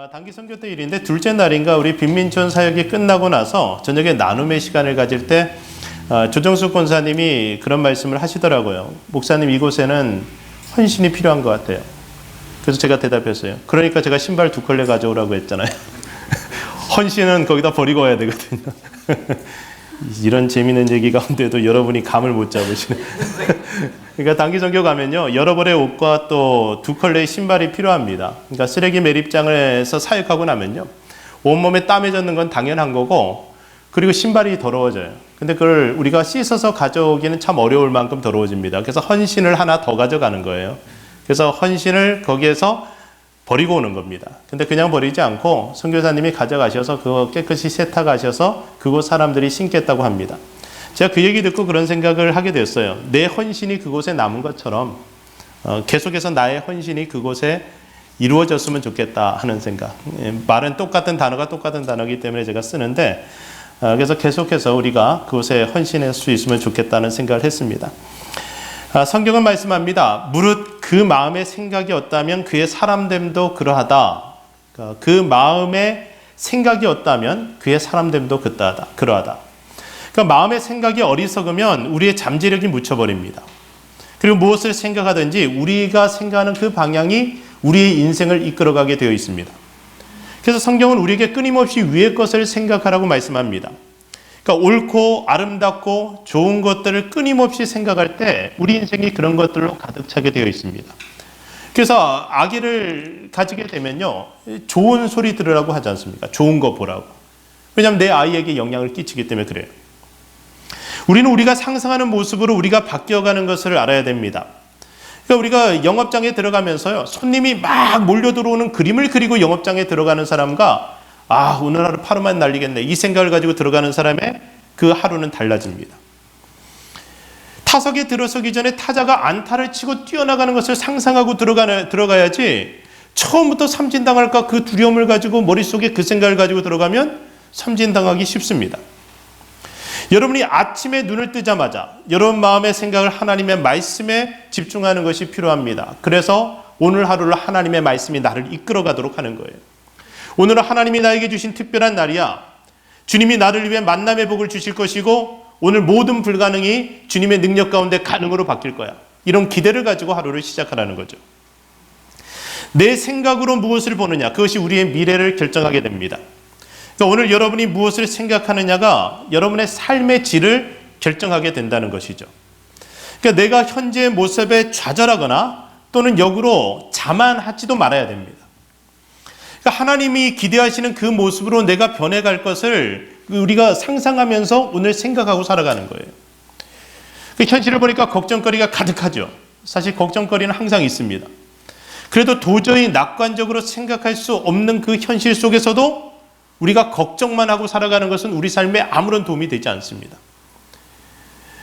단기 선교 때 일인데 둘째 날인가 우리 빈민촌 사역이 끝나고 나서 저녁에 나눔의 시간을 가질 때 조정숙 권사님이 그런 말씀을 하시더라고요. 목사님, 이곳에는 헌신이 필요한 것 같아요. 그래서 제가 대답했어요. 그러니까 제가 신발 2컬레 가져오라고 했잖아요. 헌신은 거기다 버리고 와야 되거든요. 이런 재미있는 얘기 가운데도 여러분이 감을 못 잡으시네. 그러니까 단기 선교 가면요, 여러 벌의 옷과 또 2컬레의 신발이 필요합니다. 그러니까 쓰레기 매립장에서 사역하고 나면요, 온몸에 땀에 젖는 건 당연한 거고, 그리고 신발이 더러워져요. 근데 그걸 우리가 씻어서 가져오기는 참 어려울 만큼 더러워집니다. 그래서 헌신을 하나 더 가져가는 거예요. 그래서 헌신을 거기에서 버리고 오는 겁니다. 근데 그냥 버리지 않고 선교사님이 가져가셔서 그거 깨끗이 세탁하셔서 그곳 사람들이 신겠다고 합니다. 제가 그 얘기 듣고 그런 생각을 하게 됐어요. 내 헌신이 그곳에 남은 것처럼 계속해서 나의 헌신이 그곳에 이루어졌으면 좋겠다 하는 생각. 말은 똑같은 단어가 똑같은 단어이기 때문에 제가 쓰는데, 그래서 계속해서 우리가 그곳에 헌신할 수 있으면 좋겠다는 생각을 했습니다. 성경은 말씀합니다. 무릇 그 마음의 생각이 없다면 그의 사람됨도 그러하다. 그 마음의 생각이 없다면 그의 사람됨도 그러하다. 그러니까 마음의 생각이 어리석으면 우리의 잠재력이 묻혀버립니다. 그리고 무엇을 생각하든지 우리가 생각하는 그 방향이 우리의 인생을 이끌어가게 되어 있습니다. 그래서 성경은 우리에게 끊임없이 위의 것을 생각하라고 말씀합니다. 그러니까 옳고 아름답고 좋은 것들을 끊임없이 생각할 때 우리 인생이 그런 것들로 가득 차게 되어 있습니다. 그래서 아기를 가지게 되면요, 좋은 소리 들으라고 하지 않습니까? 좋은 거 보라고. 왜냐하면 내 아이에게 영향을 끼치기 때문에 그래요. 우리는 우리가 상상하는 모습으로 우리가 바뀌어가는 것을 알아야 됩니다. 그러니까 우리가 영업장에 들어가면서요, 손님이 막 몰려 들어오는 그림을 그리고 영업장에 들어가는 사람과 오늘 하루 파루만 날리겠네, 이 생각을 가지고 들어가는 사람의 그 하루는 달라집니다. 타석에 들어서기 전에 타자가 안타를 치고 뛰어나가는 것을 상상하고 들어가야지, 처음부터 삼진당할까 그 두려움을 가지고 머릿속에 그 생각을 가지고 들어가면 삼진당하기 쉽습니다. 여러분이 아침에 눈을 뜨자마자 여러분 마음의 생각을 하나님의 말씀에 집중하는 것이 필요합니다. 그래서 오늘 하루를 하나님의 말씀이 나를 이끌어가도록 하는 거예요. 오늘은 하나님이 나에게 주신 특별한 날이야. 주님이 나를 위해 만남의 복을 주실 것이고 오늘 모든 불가능이 주님의 능력 가운데 가능으로 바뀔 거야. 이런 기대를 가지고 하루를 시작하라는 거죠. 내 생각으로 무엇을 보느냐, 그것이 우리의 미래를 결정하게 됩니다. 그러니까 오늘 여러분이 무엇을 생각하느냐가 여러분의 삶의 질을 결정하게 된다는 것이죠. 그러니까 내가 현재의 모습에 좌절하거나 또는 역으로 자만하지도 말아야 됩니다. 그러니까 하나님이 기대하시는 그 모습으로 내가 변해갈 것을 우리가 상상하면서 오늘 생각하고 살아가는 거예요. 그 현실을 보니까 걱정거리가 가득하죠. 사실 걱정거리는 항상 있습니다. 그래도 도저히 낙관적으로 생각할 수 없는 그 현실 속에서도 우리가 걱정만 하고 살아가는 것은 우리 삶에 아무런 도움이 되지 않습니다.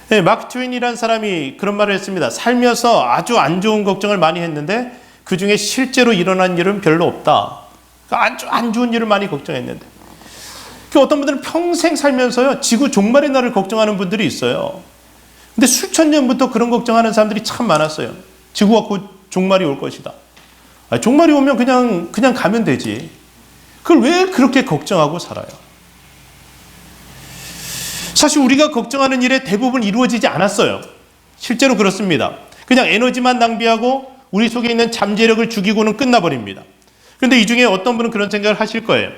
네, 마크 트웨인이라는 사람이 그런 말을 했습니다. 살면서 아주 안 좋은 걱정을 많이 했는데 그 중에 실제로 일어난 일은 별로 없다. 아주 안 좋은 일을 많이 걱정했는데, 어떤 분들은 평생 살면서요, 지구 종말의 날을 걱정하는 분들이 있어요. 근데 수천 년부터 그런 걱정하는 사람들이 참 많았어요. 지구가 곧 종말이 올 것이다. 종말이 오면 그냥 가면 되지. 그걸 왜 그렇게 걱정하고 살아요? 사실 우리가 걱정하는 일에 대부분 이루어지지 않았어요. 실제로 그렇습니다. 그냥 에너지만 낭비하고 우리 속에 있는 잠재력을 죽이고는 끝나버립니다. 그런데 이 중에 어떤 분은 그런 생각을 하실 거예요.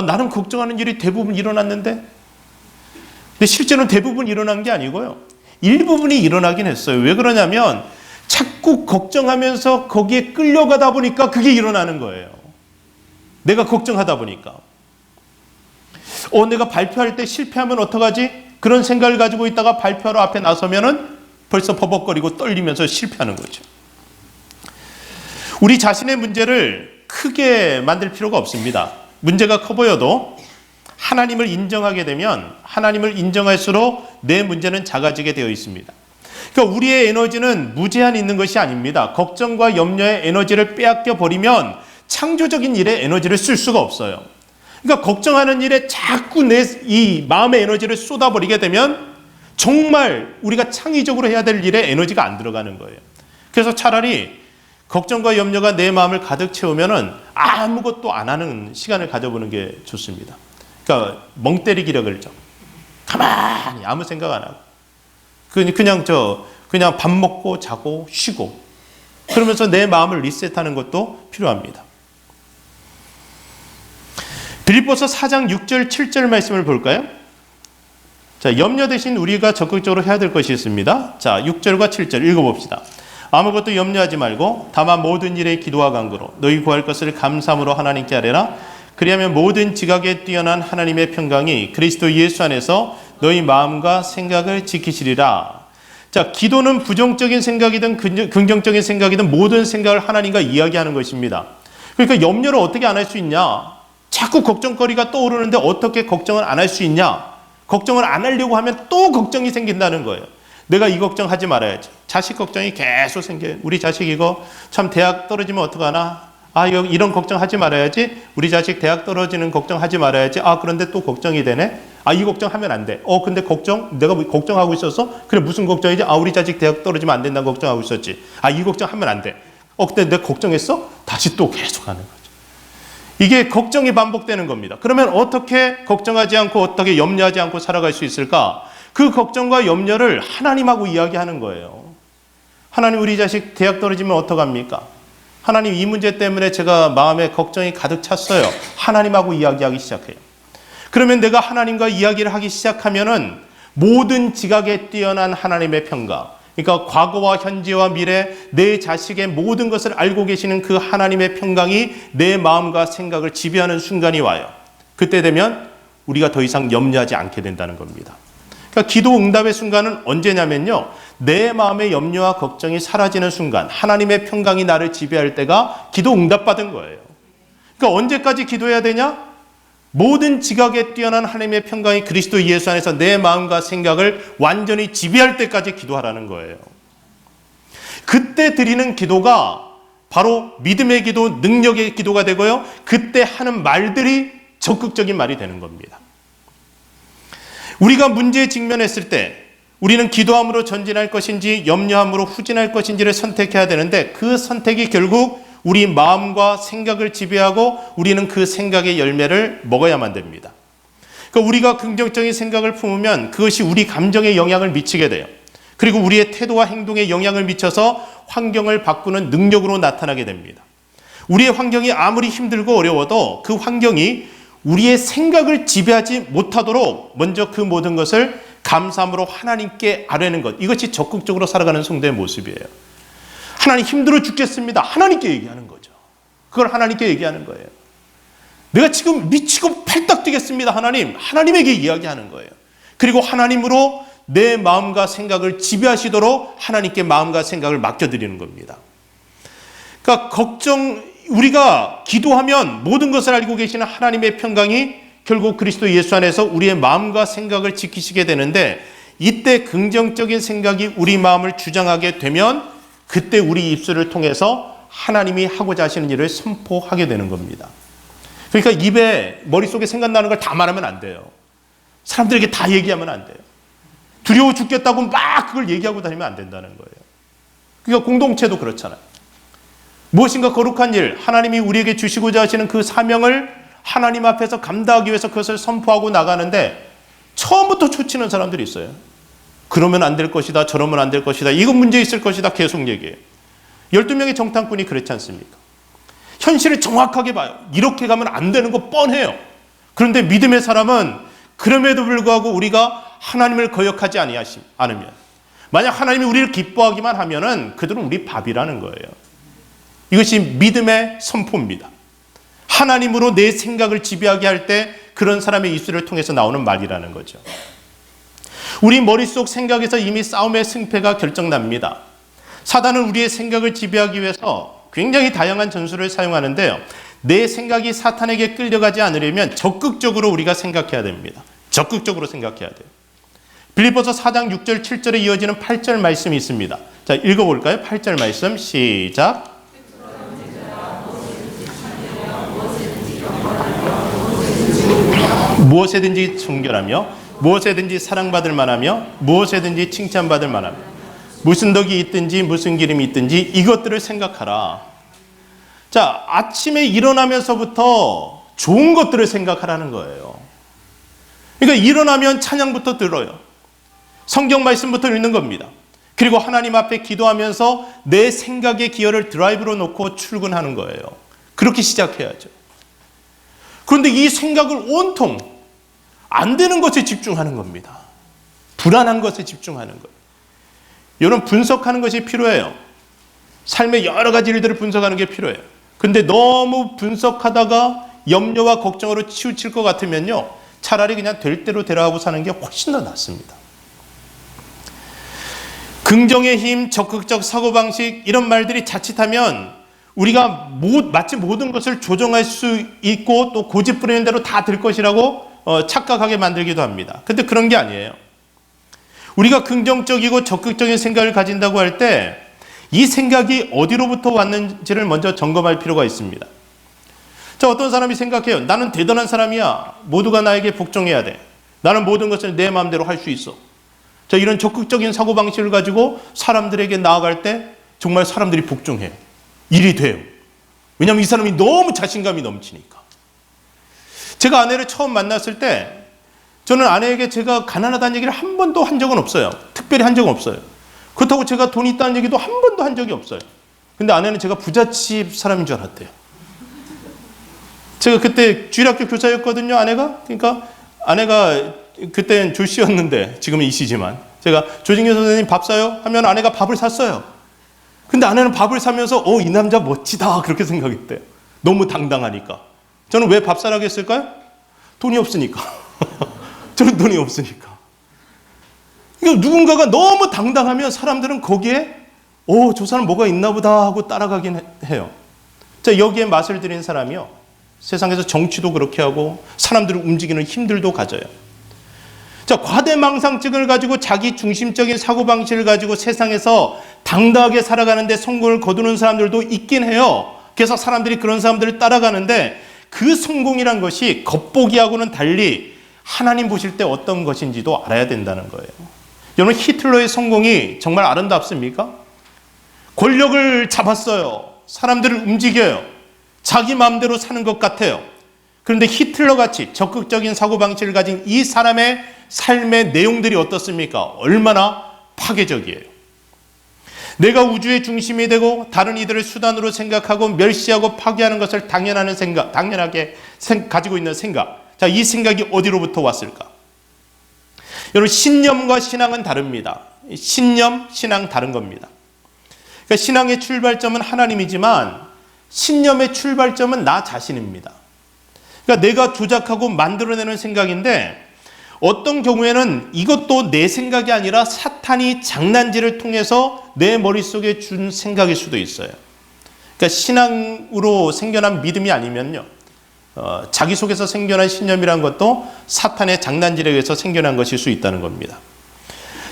나는 걱정하는 일이 대부분 일어났는데? 근데 실제로는 대부분 일어난 게 아니고요, 일부분이 일어나긴 했어요. 왜 그러냐면 자꾸 걱정하면서 거기에 끌려가다 보니까 그게 일어나는 거예요. 내가 걱정하다 보니까. 내가 발표할 때 실패하면 어떡하지? 그런 생각을 가지고 있다가 발표하러 앞에 나서면은 벌써 버벅거리고 떨리면서 실패하는 거죠. 우리 자신의 문제를 크게 만들 필요가 없습니다. 문제가 커 보여도 하나님을 인정하게 되면 하나님을 인정할수록 내 문제는 작아지게 되어 있습니다. 그러니까 우리의 에너지는 무제한 있는 것이 아닙니다. 걱정과 염려의 에너지를 빼앗겨 버리면 창조적인 일에 에너지를 쓸 수가 없어요. 그러니까 걱정하는 일에 자꾸 이 마음의 에너지를 쏟아버리게 되면 정말 우리가 창의적으로 해야 될 일에 에너지가 안 들어가는 거예요. 그래서 차라리 걱정과 염려가 내 마음을 가득 채우면은 아무것도 안 하는 시간을 가져보는 게 좋습니다. 그러니까 멍 때리기라 그러죠. 가만히 아무 생각 안 하고 그냥 밥 먹고 자고 쉬고 그러면서 내 마음을 리셋하는 것도 필요합니다. 빌립보서 4장 6절 7절 말씀을 볼까요? 자, 염려 대신 우리가 적극적으로 해야 될 것이 있습니다. 자, 6절과 7절 읽어봅시다. 아무것도 염려하지 말고 다만 모든 일에 기도와 간구로 너희 구할 것을 감사함으로 하나님께 아뢰라. 그리하면 모든 지각에 뛰어난 하나님의 평강이 그리스도 예수 안에서 너희 마음과 생각을 지키시리라. 자, 기도는 부정적인 생각이든 긍정적인 생각이든 모든 생각을 하나님과 이야기하는 것입니다. 그러니까 염려를 어떻게 안 할 수 있냐? 자꾸 걱정거리가 떠오르는데 어떻게 걱정을 안 할 수 있냐? 걱정을 안 하려고 하면 또 걱정이 생긴다는 거예요. 내가 이 걱정하지 말아야지. 자식 걱정이 계속 생겨요. 우리 자식 이거 참 대학 떨어지면 어떡하나? 이런 걱정하지 말아야지. 우리 자식 대학 떨어지는 걱정하지 말아야지. 그런데 또 걱정이 되네. 이 걱정하면 안 돼. 근데 내가 걱정하고 있었어? 그래, 무슨 걱정이지? 우리 자식 대학 떨어지면 안 된다고 걱정하고 있었지. 이 걱정하면 안 돼. 근데 내가 걱정했어? 다시 또 계속 하는 거죠. 이게 걱정이 반복되는 겁니다. 그러면 어떻게 걱정하지 않고 어떻게 염려하지 않고 살아갈 수 있을까? 그 걱정과 염려를 하나님하고 이야기하는 거예요. 하나님, 우리 자식 대학 떨어지면 어떡합니까? 하나님, 이 문제 때문에 제가 마음에 걱정이 가득 찼어요. 하나님하고 이야기하기 시작해요. 그러면 내가 하나님과 이야기를 하기 시작하면은 모든 지각에 뛰어난 하나님의 평강, 그러니까 과거와 현재와 미래 내 자식의 모든 것을 알고 계시는 그 하나님의 평강이 내 마음과 생각을 지배하는 순간이 와요. 그때 되면 우리가 더 이상 염려하지 않게 된다는 겁니다. 그러니까 기도 응답의 순간은 언제냐면요, 내 마음의 염려와 걱정이 사라지는 순간, 하나님의 평강이 나를 지배할 때가 기도 응답받은 거예요. 그러니까 언제까지 기도해야 되냐? 모든 지각에 뛰어난 하나님의 평강이 그리스도 예수 안에서 내 마음과 생각을 완전히 지배할 때까지 기도하라는 거예요. 그때 드리는 기도가 바로 믿음의 기도, 능력의 기도가 되고요, 그때 하는 말들이 적극적인 말이 되는 겁니다. 우리가 문제에 직면했을 때 우리는 기도함으로 전진할 것인지 염려함으로 후진할 것인지를 선택해야 되는데, 그 선택이 결국 우리 마음과 생각을 지배하고 우리는 그 생각의 열매를 먹어야만 됩니다. 그러니까 우리가 긍정적인 생각을 품으면 그것이 우리 감정에 영향을 미치게 돼요. 그리고 우리의 태도와 행동에 영향을 미쳐서 환경을 바꾸는 능력으로 나타나게 됩니다. 우리의 환경이 아무리 힘들고 어려워도 그 환경이 우리의 생각을 지배하지 못하도록 먼저 그 모든 것을 감사함으로 하나님께 아뢰는 것, 이것이 적극적으로 살아가는 성도의 모습이에요. 하나님, 힘들어 죽겠습니다. 하나님께 얘기하는 거죠. 그걸 하나님께 얘기하는 거예요. 내가 지금 미치고 팔딱 뛰겠습니다. 하나님, 하나님에게 이야기하는 거예요. 그리고 하나님으로 내 마음과 생각을 지배하시도록 하나님께 마음과 생각을 맡겨드리는 겁니다. 그러니까 우리가 기도하면 모든 것을 알고 계시는 하나님의 평강이 결국 그리스도 예수 안에서 우리의 마음과 생각을 지키시게 되는데, 이때 긍정적인 생각이 우리 마음을 주장하게 되면 그때 우리 입술을 통해서 하나님이 하고자 하시는 일을 선포하게 되는 겁니다. 그러니까 입에 머릿속에 생각나는 걸 다 말하면 안 돼요. 사람들에게 다 얘기하면 안 돼요. 두려워 죽겠다고 막 그걸 얘기하고 다니면 안 된다는 거예요. 그러니까 공동체도 그렇잖아요. 무엇인가 거룩한 일, 하나님이 우리에게 주시고자 하시는 그 사명을 하나님 앞에서 감당하기 위해서 그것을 선포하고 나가는데 처음부터 초치는 사람들이 있어요. 그러면 안 될 것이다, 저러면 안 될 것이다, 이건 문제 있을 것이다, 계속 얘기해요. 12명의 정탐꾼이 그렇지 않습니까? 현실을 정확하게 봐요. 이렇게 가면 안 되는 거 뻔해요. 그런데 믿음의 사람은 그럼에도 불구하고 우리가 하나님을 거역하지 않으면, 만약 하나님이 우리를 기뻐하기만 하면은 그들은 우리 밥이라는 거예요. 이것이 믿음의 선포입니다. 하나님으로 내 생각을 지배하게 할 때 그런 사람의 입술을 통해서 나오는 말이라는 거죠. 우리 머릿속 생각에서 이미 싸움의 승패가 결정납니다. 사단은 우리의 생각을 지배하기 위해서 굉장히 다양한 전술을 사용하는데요, 내 생각이 사탄에게 끌려가지 않으려면 적극적으로 우리가 생각해야 됩니다. 적극적으로 생각해야 돼요. 빌립보서 4장 6절 7절에 이어지는 8절 말씀이 있습니다. 자, 읽어볼까요? 8절 말씀 시작. 무엇에든지 순결하며 무엇에든지 사랑받을 만하며 무엇에든지 칭찬받을 만하며 무슨 덕이 있든지 무슨 기름이 있든지 이것들을 생각하라. 자, 아침에 일어나면서부터 좋은 것들을 생각하라는 거예요. 그러니까 일어나면 찬양부터 들어요. 성경 말씀부터 읽는 겁니다. 그리고 하나님 앞에 기도하면서 내 생각의 기어를 드라이브로 놓고 출근하는 거예요. 그렇게 시작해야죠. 그런데 이 생각을 온통 안 되는 것에 집중하는 겁니다. 불안한 것에 집중하는 거예요. 여러분, 분석하는 것이 필요해요. 삶의 여러 가지 일들을 분석하는 게 필요해요. 근데 너무 분석하다가 염려와 걱정으로 치우칠 것 같으면요, 차라리 그냥 될 대로 되라 하고 사는 게 훨씬 더 낫습니다. 긍정의 힘, 적극적 사고방식, 이런 말들이 자칫하면 우리가 마치 모든 것을 조정할 수 있고 또 고집 부리는 대로 다 될 것이라고 착각하게 만들기도 합니다. 근데 그런 게 아니에요. 우리가 긍정적이고 적극적인 생각을 가진다고 할 때 이 생각이 어디로부터 왔는지를 먼저 점검할 필요가 있습니다. 자, 어떤 사람이 생각해요. 나는 대단한 사람이야. 모두가 나에게 복종해야 돼. 나는 모든 것을 내 마음대로 할 수 있어. 자, 이런 적극적인 사고방식을 가지고 사람들에게 나아갈 때 정말 사람들이 복종해요. 일이 돼요. 왜냐하면 이 사람이 너무 자신감이 넘치니까. 제가 아내를 처음 만났을 때 저는 아내에게 제가 가난하다는 얘기를 한 번도 한 적은 없어요. 특별히 한 적은 없어요. 그렇다고 제가 돈이 있다는 얘기도 한 번도 한 적이 없어요. 근데 아내는 제가 부잣집 사람인 줄 알았대요. 제가 그때 주일학교 교사였거든요, 아내가. 그러니까 아내가 그때는 조씨였는데 지금은 이씨지만 제가 조진규 선생님 밥 사요? 하면 아내가 밥을 샀어요. 근데 아내는 밥을 사면서 이 남자 멋지다 그렇게 생각했대요. 너무 당당하니까. 저는 왜 밥 사라고 했을까요? 돈이 없으니까. 저는 돈이 없으니까. 그러니까 누군가가 너무 당당하면 사람들은 거기에 저 사람 뭐가 있나 보다 하고 따라가긴 해요. 자, 여기에 맛을 들인 사람이요, 세상에서 정치도 그렇게 하고 사람들을 움직이는 힘들도 가져요. 자, 과대망상증을 가지고 자기 중심적인 사고방식을 가지고 세상에서 당당하게 살아가는데 성공을 거두는 사람들도 있긴 해요. 그래서 사람들이 그런 사람들을 따라가는데 그 성공이란 것이 겉보기하고는 달리 하나님 보실 때 어떤 것인지도 알아야 된다는 거예요. 여러분, 히틀러의 성공이 정말 아름답습니까? 권력을 잡았어요. 사람들을 움직여요. 자기 마음대로 사는 것 같아요. 그런데 히틀러같이 적극적인 사고방식을 가진 이 사람의 삶의 내용들이 어떻습니까? 얼마나 파괴적이에요. 내가 우주의 중심이 되고 다른 이들을 수단으로 생각하고 멸시하고 파괴하는 것을 당연하게 가지고 있는 생각. 자, 이 생각이 어디로부터 왔을까? 여러분, 신념과 신앙은 다릅니다. 신념, 신앙 다른 겁니다. 그러니까 신앙의 출발점은 하나님이지만 신념의 출발점은 나 자신입니다. 그러니까 내가 조작하고 만들어내는 생각인데 어떤 경우에는 이것도 내 생각이 아니라 사탄이 장난질을 통해서 내 머릿속에 준 생각일 수도 있어요. 그러니까 신앙으로 생겨난 믿음이 아니면요, 자기 속에서 생겨난 신념이란 것도 사탄의 장난질에 의해서 생겨난 것일 수 있다는 겁니다.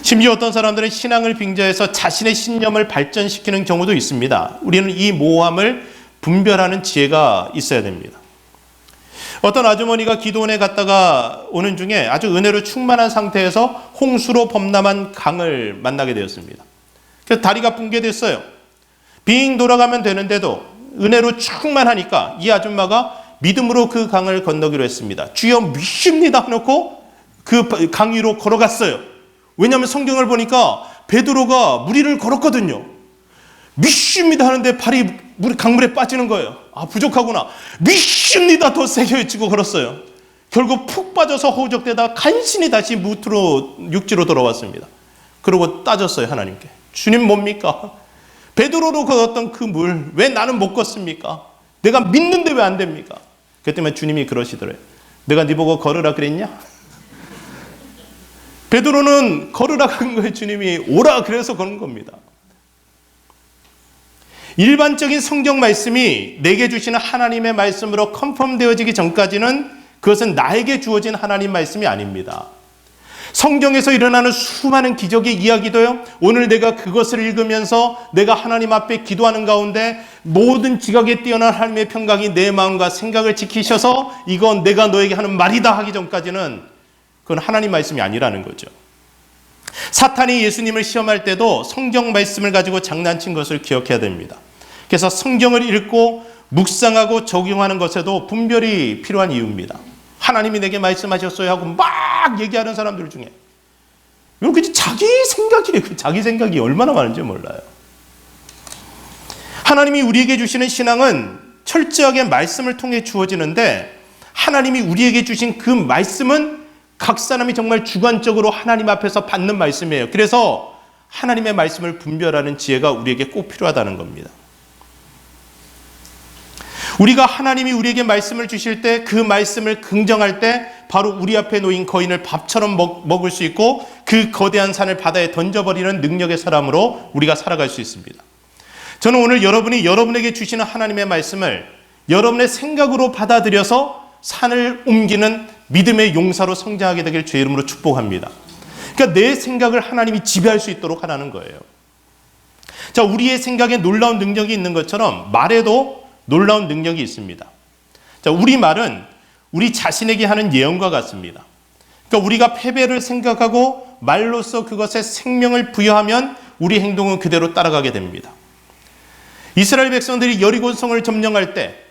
심지어 어떤 사람들은 신앙을 빙자해서 자신의 신념을 발전시키는 경우도 있습니다. 우리는 이 모호함을 분별하는 지혜가 있어야 됩니다. 어떤 아주머니가 기도원에 갔다가 오는 중에 아주 은혜로 충만한 상태에서 홍수로 범람한 강을 만나게 되었습니다. 그래서 다리가 붕괴됐어요. 빙 돌아가면 되는데도 은혜로 충만하니까 이 아줌마가 믿음으로 그 강을 건너기로 했습니다. 주여 믿습니다 하놓고 그 강 위로 걸어갔어요. 왜냐하면 성경을 보니까 베드로가 물 위를 걸었거든요. 믿습니다 하는데 발이 강물에 빠지는 거예요. 아, 부족하구나. 믿습니다 더 세게 외치고 걸었어요. 결국 푹 빠져서 허우적대다 간신히 다시 육지로 돌아왔습니다. 그러고 따졌어요, 하나님께. 주님 뭡니까? 베드로로 걸었던 그 물 왜 나는 못 걷습니까? 내가 믿는데 왜 안 됩니까? 그때문에 주님이 그러시더래요. 내가 네 보고 걸으라 그랬냐? 베드로는 걸으라 그런 거예요. 주님이 오라 그래서 거는 겁니다. 일반적인 성경 말씀이 내게 주시는 하나님의 말씀으로 컨펌되어지기 전까지는 그것은 나에게 주어진 하나님 말씀이 아닙니다. 성경에서 일어나는 수많은 기적의 이야기도요, 오늘 내가 그것을 읽으면서 내가 하나님 앞에 기도하는 가운데 모든 지각에 뛰어난 하나님의 평강이 내 마음과 생각을 지키셔서 이건 내가 너에게 하는 말이다 하기 전까지는 그건 하나님 말씀이 아니라는 거죠. 사탄이 예수님을 시험할 때도 성경 말씀을 가지고 장난친 것을 기억해야 됩니다. 그래서 성경을 읽고 묵상하고 적용하는 것에도 분별이 필요한 이유입니다. 하나님이 내게 말씀하셨어요 하고 막 얘기하는 사람들 중에 이렇게 자기 생각이 얼마나 많은지 몰라요. 하나님이 우리에게 주시는 신앙은 철저하게 말씀을 통해 주어지는데, 하나님이 우리에게 주신 그 말씀은 각 사람이 정말 주관적으로 하나님 앞에서 받는 말씀이에요. 그래서 하나님의 말씀을 분별하는 지혜가 우리에게 꼭 필요하다는 겁니다. 우리가 하나님이 우리에게 말씀을 주실 때 그 말씀을 긍정할 때 바로 우리 앞에 놓인 거인을 밥처럼 먹을 수 있고 그 거대한 산을 바다에 던져버리는 능력의 사람으로 우리가 살아갈 수 있습니다. 저는 오늘 여러분이 여러분에게 주시는 하나님의 말씀을 여러분의 생각으로 받아들여서 산을 옮기는 믿음의 용사로 성장하게 되길 주의 이름으로 축복합니다. 그러니까 내 생각을 하나님이 지배할 수 있도록 하라는 거예요. 자, 우리의 생각에 놀라운 능력이 있는 것처럼 말에도 놀라운 능력이 있습니다. 자, 우리 말은 우리 자신에게 하는 예언과 같습니다. 그러니까 우리가 패배를 생각하고 말로써 그것에 생명을 부여하면 우리 행동은 그대로 따라가게 됩니다. 이스라엘 백성들이 여리고성을 점령할 때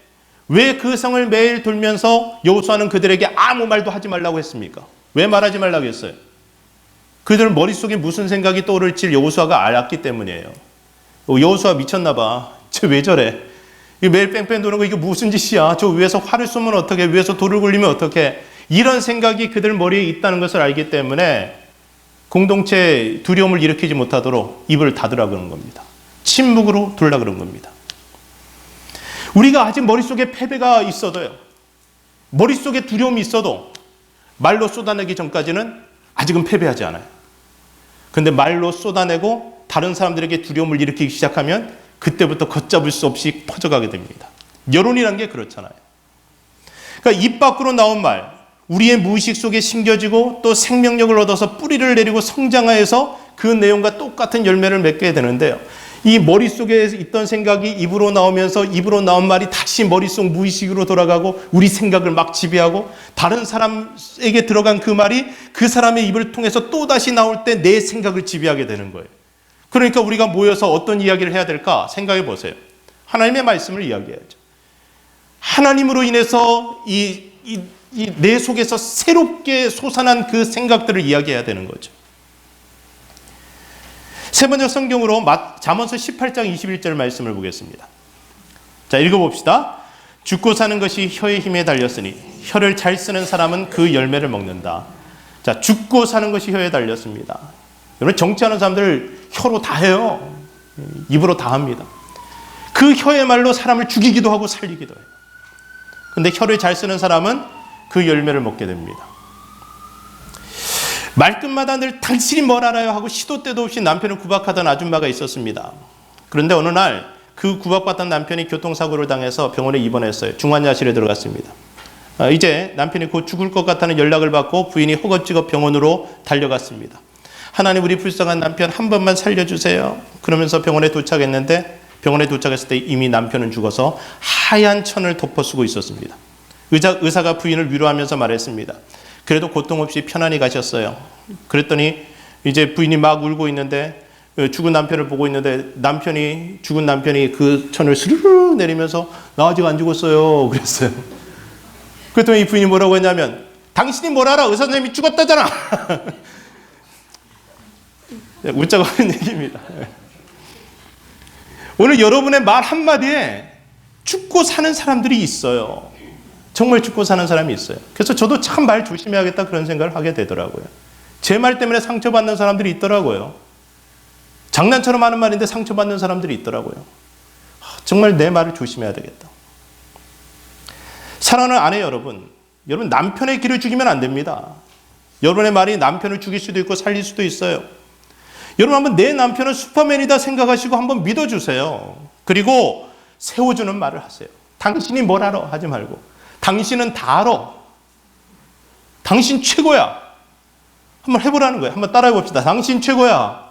왜 그 성을 매일 돌면서 여호수아는 그들에게 아무 말도 하지 말라고 했습니까? 왜 말하지 말라고 했어요? 그들 머릿속에 무슨 생각이 떠오를지 여호수아가 알았기 때문이에요. 여호수아 미쳤나 봐. 쟤 왜 저래? 매일 뺑뺑 도는 거 이게 무슨 짓이야? 저 위에서 활을 쏘면 어떡해? 위에서 돌을 굴리면 어떡해? 이런 생각이 그들 머리에 있다는 것을 알기 때문에 공동체 두려움을 일으키지 못하도록 입을 닫으라 그런 겁니다. 침묵으로 둘라 그런 겁니다. 우리가 아직 머릿속에 패배가 있어도요, 머릿속에 두려움이 있어도 말로 쏟아내기 전까지는 아직은 패배하지 않아요. 그런데 말로 쏟아내고 다른 사람들에게 두려움을 일으키기 시작하면 그때부터 걷잡을 수 없이 퍼져가게 됩니다. 여론이란 게 그렇잖아요. 그러니까 입 밖으로 나온 말, 우리의 무의식 속에 심겨지고 또 생명력을 얻어서 뿌리를 내리고 성장하여서 그 내용과 똑같은 열매를 맺게 되는데요. 이 머릿속에 있던 생각이 입으로 나오면서 입으로 나온 말이 다시 머릿속 무의식으로 돌아가고 우리 생각을 막 지배하고 다른 사람에게 들어간 그 말이 그 사람의 입을 통해서 또다시 나올 때 내 생각을 지배하게 되는 거예요. 그러니까 우리가 모여서 어떤 이야기를 해야 될까 생각해 보세요. 하나님의 말씀을 이야기해야죠. 하나님으로 인해서 내 속에서 새롭게 솟아난 그 생각들을 이야기해야 되는 거죠. 세 번째 성경으로 잠언서 18장 21절 말씀을 보겠습니다. 자, 읽어봅시다. 죽고 사는 것이 혀의 힘에 달렸으니 혀를 잘 쓰는 사람은 그 열매를 먹는다. 자, 죽고 사는 것이 혀에 달렸습니다. 여러분, 정치하는 사람들 혀로 다 해요. 입으로 다 합니다. 그 혀의 말로 사람을 죽이기도 하고 살리기도 해요. 그런데 혀를 잘 쓰는 사람은 그 열매를 먹게 됩니다. 말끝마다 늘 당신이 뭘 알아요 하고 시도 때도 없이 남편을 구박하던 아줌마가 있었습니다. 그런데 어느 날 그 구박받던 남편이 교통사고를 당해서 병원에 입원했어요. 중환자실에 들어갔습니다. 이제 남편이 곧 죽을 것 같다는 연락을 받고 부인이 허겁지겁 병원으로 달려갔습니다. 하나님, 우리 불쌍한 남편 한 번만 살려주세요. 그러면서 병원에 도착했는데 병원에 도착했을 때 이미 남편은 죽어서 하얀 천을 덮어 쓰고 있었습니다. 의사가 부인을 위로하면서 말했습니다. 그래도 고통 없이 편안히 가셨어요. 그랬더니 이제 부인이 막 울고 있는데 죽은 남편을 보고 있는데 죽은 남편이 그 천을 스르르 내리면서 나 아직 안 죽었어요 그랬어요. 그랬더니 이 부인이 뭐라고 했냐면 당신이 뭘 알아? 의사 선생님이 죽었다잖아. 웃자고 하는 얘기입니다. 오늘 여러분의 말 한마디에 죽고 사는 사람들이 있어요. 정말 죽고 사는 사람이 있어요. 그래서 저도 참 말 조심해야겠다 그런 생각을 하게 되더라고요. 제 말 때문에 상처받는 사람들이 있더라고요. 장난처럼 하는 말인데 상처받는 사람들이 있더라고요. 정말 내 말을 조심해야 되겠다. 사랑하는 아내 여러분 남편의 길을 죽이면 안 됩니다. 여러분의 말이 남편을 죽일 수도 있고 살릴 수도 있어요. 여러분 한번 내 남편은 슈퍼맨이다 생각하시고 한번 믿어주세요. 그리고 세워주는 말을 하세요. 당신이 뭘 알아? 하지 말고 당신은 다 알아. 당신 최고야. 한번 해보라는 거예요. 한번 따라해 봅시다. 당신 최고야.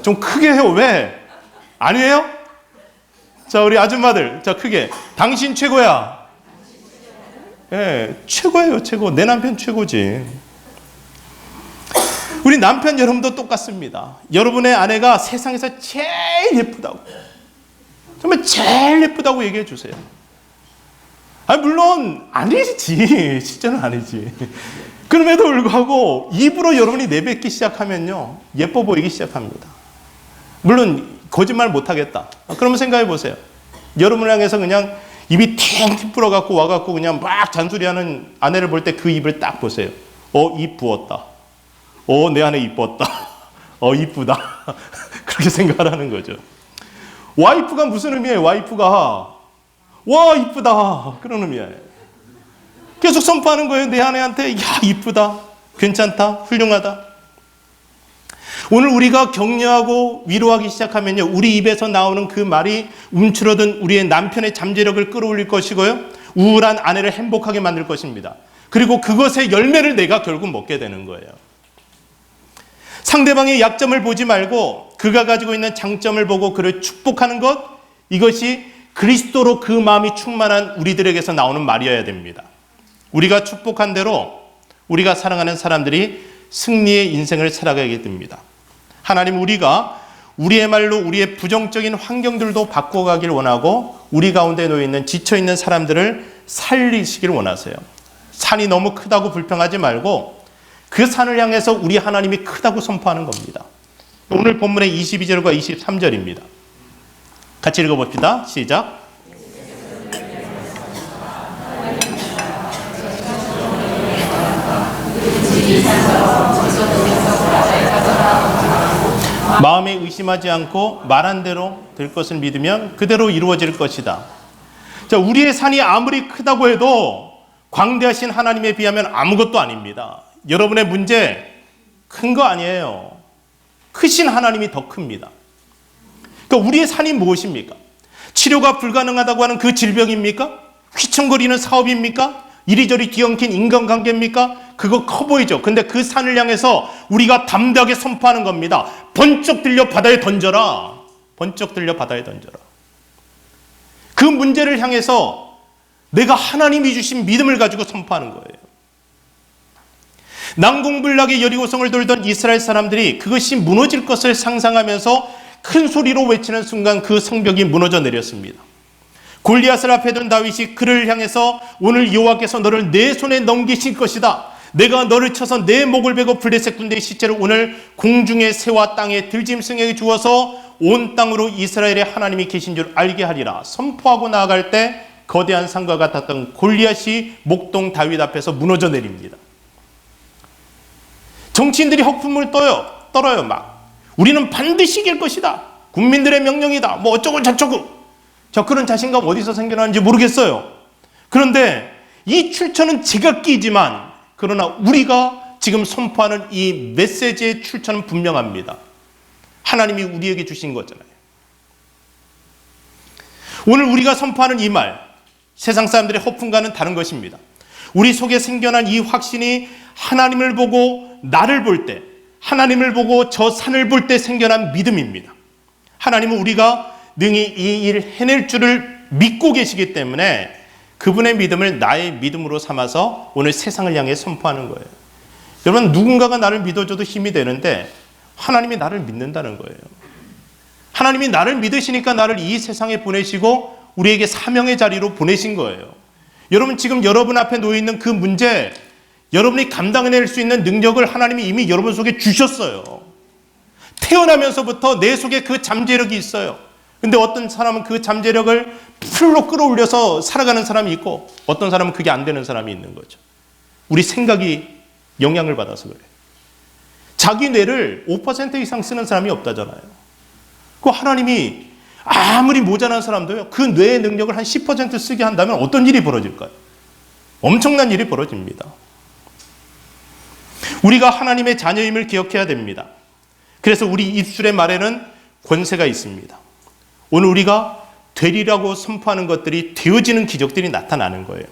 좀 크게 해요. 왜? 아니에요? 자, 우리 아줌마들. 자, 크게. 당신 최고야. 네, 최고예요. 최고. 내 남편 최고지. 우리 남편 여러분도 똑같습니다. 여러분의 아내가 세상에서 제일 예쁘다고. 정말 제일 예쁘다고 얘기해 주세요. 물론 아니지. 실제는 아니지. 그럼에도 불구하고 입으로 여러분이 내뱉기 시작하면요, 예뻐 보이기 시작합니다. 물론 거짓말 못하겠다. 그러면 생각해 보세요. 여러분을 향해서 그냥 입이 팅팅 불어갖고 와갖고 그냥 막 잔소리하는 아내를 볼 때 그 입을 딱 보세요. 입 부었다. 내 안에 이뻤다. 이쁘다. 그렇게 생각을 하는 거죠. 와이프가 무슨 의미예요? 와이프가 와 이쁘다 그런 의미예요. 계속 선포하는 거예요. 내 아내한테 야 이쁘다, 괜찮다, 훌륭하다. 오늘 우리가 격려하고 위로하기 시작하면요, 우리 입에서 나오는 그 말이 움츠러든 우리의 남편의 잠재력을 끌어올릴 것이고요, 우울한 아내를 행복하게 만들 것입니다. 그리고 그것의 열매를 내가 결국 먹게 되는 거예요. 상대방의 약점을 보지 말고 그가 가지고 있는 장점을 보고 그를 축복하는 것, 이것이 그리스도로 그 마음이 충만한 우리들에게서 나오는 말이어야 됩니다. 우리가 축복한 대로 우리가 사랑하는 사람들이 승리의 인생을 살아가게 됩니다. 하나님, 우리가 우리의 말로 우리의 부정적인 환경들도 바꿔가길 원하고 우리 가운데 놓여있는 지쳐있는 사람들을 살리시길 원하세요. 산이 너무 크다고 불평하지 말고 그 산을 향해서 우리 하나님이 크다고 선포하는 겁니다. 오늘 본문의 22절과 23절입니다. 같이 읽어봅시다. 시작. 마음에 의심하지 않고 말한 대로 될 것을 믿으면 그대로 이루어질 것이다. 자, 우리의 산이 아무리 크다고 해도 광대하신 하나님에 비하면 아무것도 아닙니다. 여러분의 문제 큰 거 아니에요. 크신 하나님이 더 큽니다. 그러니까 우리의 산이 무엇입니까? 치료가 불가능하다고 하는 그 질병입니까? 휘청거리는 사업입니까? 이리저리 뒤엉킨 인간관계입니까? 그거 커 보이죠. 근데 그 산을 향해서 우리가 담대하게 선포하는 겁니다. 번쩍 들려 바다에 던져라. 번쩍 들려 바다에 던져라. 그 문제를 향해서 내가 하나님이 주신 믿음을 가지고 선포하는 거예요. 난공불락의 여리고성을 돌던 이스라엘 사람들이 그것이 무너질 것을 상상하면서 큰 소리로 외치는 순간 그 성벽이 무너져 내렸습니다. 골리앗을 앞에 둔 다윗이 그를 향해서 오늘 여호와께서 너를 내 손에 넘기실 것이다. 내가 너를 쳐서 내 목을 베고 블레셋 군대의 시체를 오늘 공중의 새와 땅의 들짐승에게 주어서 온 땅으로 이스라엘의 하나님이 계신 줄 알게 하리라 선포하고 나아갈 때 거대한 산과 같았던 골리앗이 목동 다윗 앞에서 무너져 내립니다. 정치인들이 헛품을 떨어요. 막 우리는 반드시 이길 것이다. 국민들의 명령이다. 뭐 어쩌고 저쩌고. 저 그런 자신감 어디서 생겨나는지 모르겠어요. 그런데 이 출처는 제각기이지만 그러나 우리가 지금 선포하는 이 메시지의 출처는 분명합니다. 하나님이 우리에게 주신 거잖아요. 오늘 우리가 선포하는 이 말, 세상 사람들의 허풍과는 다른 것입니다. 우리 속에 생겨난 이 확신이 하나님을 보고 나를 볼 때, 하나님을 보고 저 산을 볼 때 생겨난 믿음입니다. 하나님은 우리가 능히 이 일 해낼 줄을 믿고 계시기 때문에 그분의 믿음을 나의 믿음으로 삼아서 오늘 세상을 향해 선포하는 거예요. 여러분, 누군가가 나를 믿어줘도 힘이 되는데 하나님이 나를 믿는다는 거예요. 하나님이 나를 믿으시니까 나를 이 세상에 보내시고 우리에게 사명의 자리로 보내신 거예요. 여러분, 지금 여러분 앞에 놓여있는 그 문제, 여러분이 감당해낼 수 있는 능력을 하나님이 이미 여러분 속에 주셨어요. 태어나면서부터 내 속에 그 잠재력이 있어요. 근데 어떤 사람은 그 잠재력을 풀로 끌어올려서 살아가는 사람이 있고 어떤 사람은 그게 안 되는 사람이 있는 거죠. 우리 생각이 영향을 받아서 그래요. 자기 뇌를 5% 이상 쓰는 사람이 없다잖아요. 그 하나님이 아무리 모자란 사람도요, 그 뇌의 능력을 한 10% 쓰게 한다면 어떤 일이 벌어질까요? 엄청난 일이 벌어집니다. 우리가 하나님의 자녀임을 기억해야 됩니다. 그래서 우리 입술의 말에는 권세가 있습니다. 오늘 우리가 되리라고 선포하는 것들이 되어지는 기적들이 나타나는 거예요.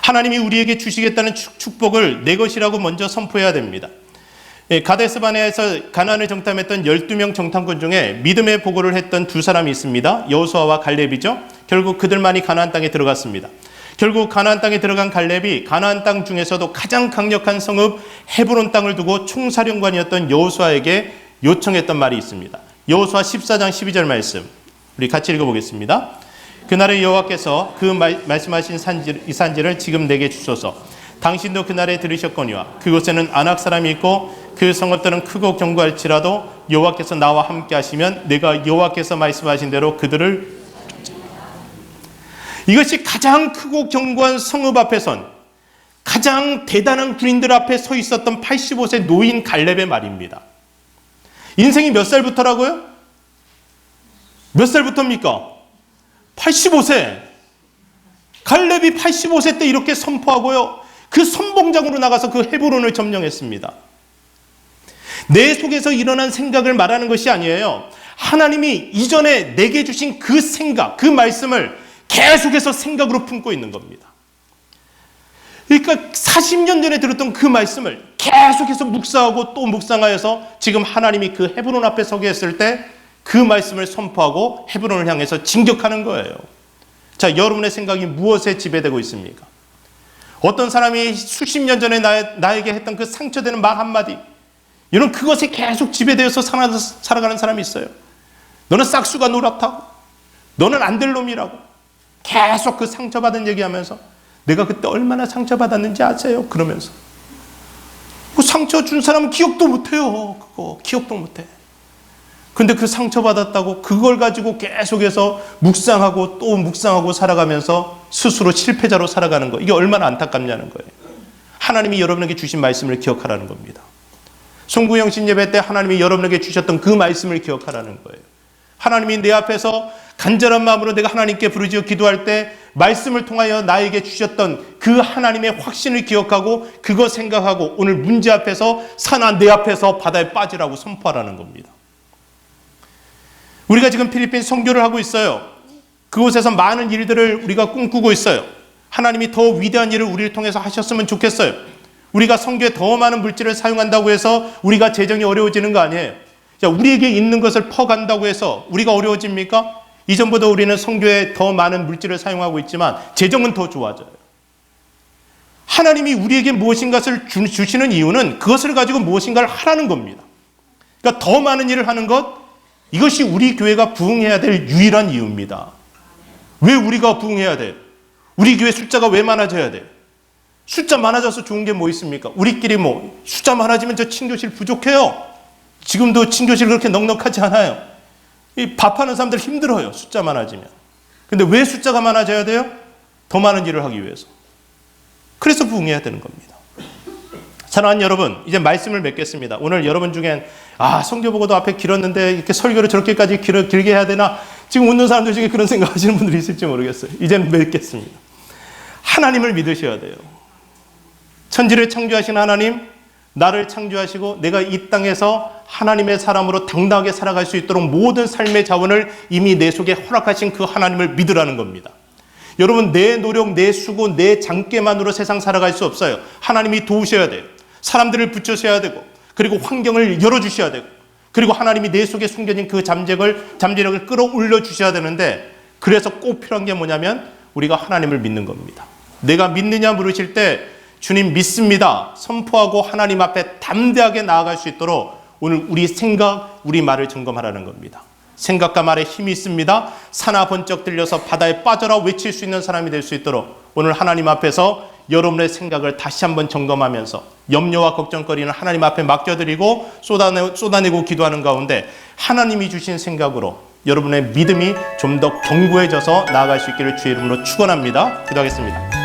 하나님이 우리에게 주시겠다는 축복을 내 것이라고 먼저 선포해야 됩니다. 가데스 바네아에서 가나안을 정탐했던 12명 정탐꾼 중에 믿음의 보고를 했던 두 사람이 있습니다. 여호수아와 갈렙이죠. 결국 그들만이 가나안 땅에 들어갔습니다. 결국 가나안 땅에 들어간 갈렙이 가나안 땅 중에서도 가장 강력한 성읍 헤브론 땅을 두고 총사령관이었던 여호수아에게 요청했던 말이 있습니다. 여호수아 14장 12절 말씀, 우리 같이 읽어보겠습니다. 그날에 여호와께서 그 말씀하신 이 산지를 지금 내게 주소서. 당신도 그날에 들으셨거니와 그곳에는 아낙 사람이 있고 그 성읍들은 크고 견고할지라도 여호와께서 나와 함께 하시면 내가 여호와께서 말씀하신 대로 그들을. 이것이 가장 크고 견고한 성읍 앞에 선 가장 대단한 군인들 앞에 서 있었던 85세 노인 갈렙의 말입니다. 인생이 몇 살부터라고요? 몇 살부터입니까? 85세. 갈렙이 85세 때 이렇게 선포하고요. 그 선봉장으로 나가서 그 헤브론을 점령했습니다. 내 속에서 일어난 생각을 말하는 것이 아니에요. 하나님이 이전에 내게 주신 그 생각, 그 말씀을 계속해서 생각으로 품고 있는 겁니다. 그러니까 40년 전에 들었던 그 말씀을 계속해서 묵상하고 또 묵상하여서 지금 하나님이 그 헤브론 앞에 서게 했을 때 그 말씀을 선포하고 헤브론을 향해서 진격하는 거예요. 자, 여러분의 생각이 무엇에 지배되고 있습니까? 어떤 사람이 수십 년 전에 나에게 했던 그 상처되는 말 한마디, 이런 그것에 계속 지배되어서 살아가는 사람이 있어요. 너는 싹수가 노랗다고, 너는 안 될 놈이라고 계속 그 상처받은 얘기하면서 내가 그때 얼마나 상처받았는지 아세요? 그러면서 그 상처 준 사람은 기억도 못해요. 그거 기억도 못해. 근데 그 상처받았다고 그걸 가지고 계속해서 묵상하고 또 묵상하고 살아가면서 스스로 실패자로 살아가는 거, 이게 얼마나 안타깝냐는 거예요. 하나님이 여러분에게 주신 말씀을 기억하라는 겁니다. 송구영신 예배 때 하나님이 여러분에게 주셨던 그 말씀을 기억하라는 거예요. 하나님이 내 앞에서 간절한 마음으로 내가 하나님께 부르짖어 기도할 때 말씀을 통하여 나에게 주셨던 그 하나님의 확신을 기억하고 그거 생각하고 오늘 문제 앞에서 산아 내 앞에서 바다에 빠지라고 선포하라는 겁니다. 우리가 지금 필리핀 선교를 하고 있어요. 그곳에서 많은 일들을 우리가 꿈꾸고 있어요. 하나님이 더 위대한 일을 우리를 통해서 하셨으면 좋겠어요. 우리가 선교에 더 많은 물질을 사용한다고 해서 우리가 재정이 어려워지는 거 아니에요. 자, 우리에게 있는 것을 퍼간다고 해서 우리가 어려워집니까? 이전보다 우리는 선교에 더 많은 물질을 사용하고 있지만 재정은 더 좋아져요. 하나님이 우리에게 무엇인가를 주시는 이유는 그것을 가지고 무엇인가를 하라는 겁니다. 그러니까 더 많은 일을 하는 것, 이것이 우리 교회가 부흥해야 될 유일한 이유입니다. 왜 우리가 부흥해야 돼요? 우리 교회 숫자가 왜 많아져야 돼요? 숫자 많아져서 좋은 게 뭐 있습니까? 우리끼리 뭐 숫자 많아지면 저 친교실 부족해요. 지금도 친교실 그렇게 넉넉하지 않아요. 이 밥하는 사람들 힘들어요. 숫자 많아지면. 근데 왜 숫자가 많아져야 돼요? 더 많은 일을 하기 위해서. 그래서 부흥해야 되는 겁니다. 사랑하는 여러분, 이제 말씀을 맺겠습니다. 오늘 여러분 중엔 성교 보고도 앞에 길었는데 이렇게 설교를 저렇게까지 길게 해야 되나? 지금 웃는 사람들 중에 그런 생각하시는 분들이 있을지 모르겠어요. 이제는 맺겠습니다. 하나님을 믿으셔야 돼요. 천지를 창조하신 하나님, 나를 창조하시고 내가 이 땅에서 하나님의 사람으로 당당하게 살아갈 수 있도록 모든 삶의 자원을 이미 내 속에 허락하신 그 하나님을 믿으라는 겁니다. 여러분, 내 노력, 내 수고, 내 장깨만으로 세상 살아갈 수 없어요. 하나님이 도우셔야 돼요. 사람들을 붙여셔야 되고, 그리고 환경을 열어주셔야 되고, 그리고 하나님이 내 속에 숨겨진 그 잠재력을 끌어올려 주셔야 되는데, 그래서 꼭 필요한 게 뭐냐면 우리가 하나님을 믿는 겁니다. 내가 믿느냐 물으실 때 주님 믿습니다 선포하고 하나님 앞에 담대하게 나아갈 수 있도록 오늘 우리 생각, 우리 말을 점검하라는 겁니다. 생각과 말에 힘이 있습니다. 산하 번쩍 들려서 바다에 빠져라 외칠 수 있는 사람이 될 수 있도록 오늘 하나님 앞에서 여러분의 생각을 다시 한번 점검하면서 염려와 걱정거리는 하나님 앞에 맡겨드리고 쏟아내고 기도하는 가운데 하나님이 주신 생각으로 여러분의 믿음이 좀 더 견고해져서 나아갈 수 있기를 주의 이름으로 축원합니다. 기도하겠습니다.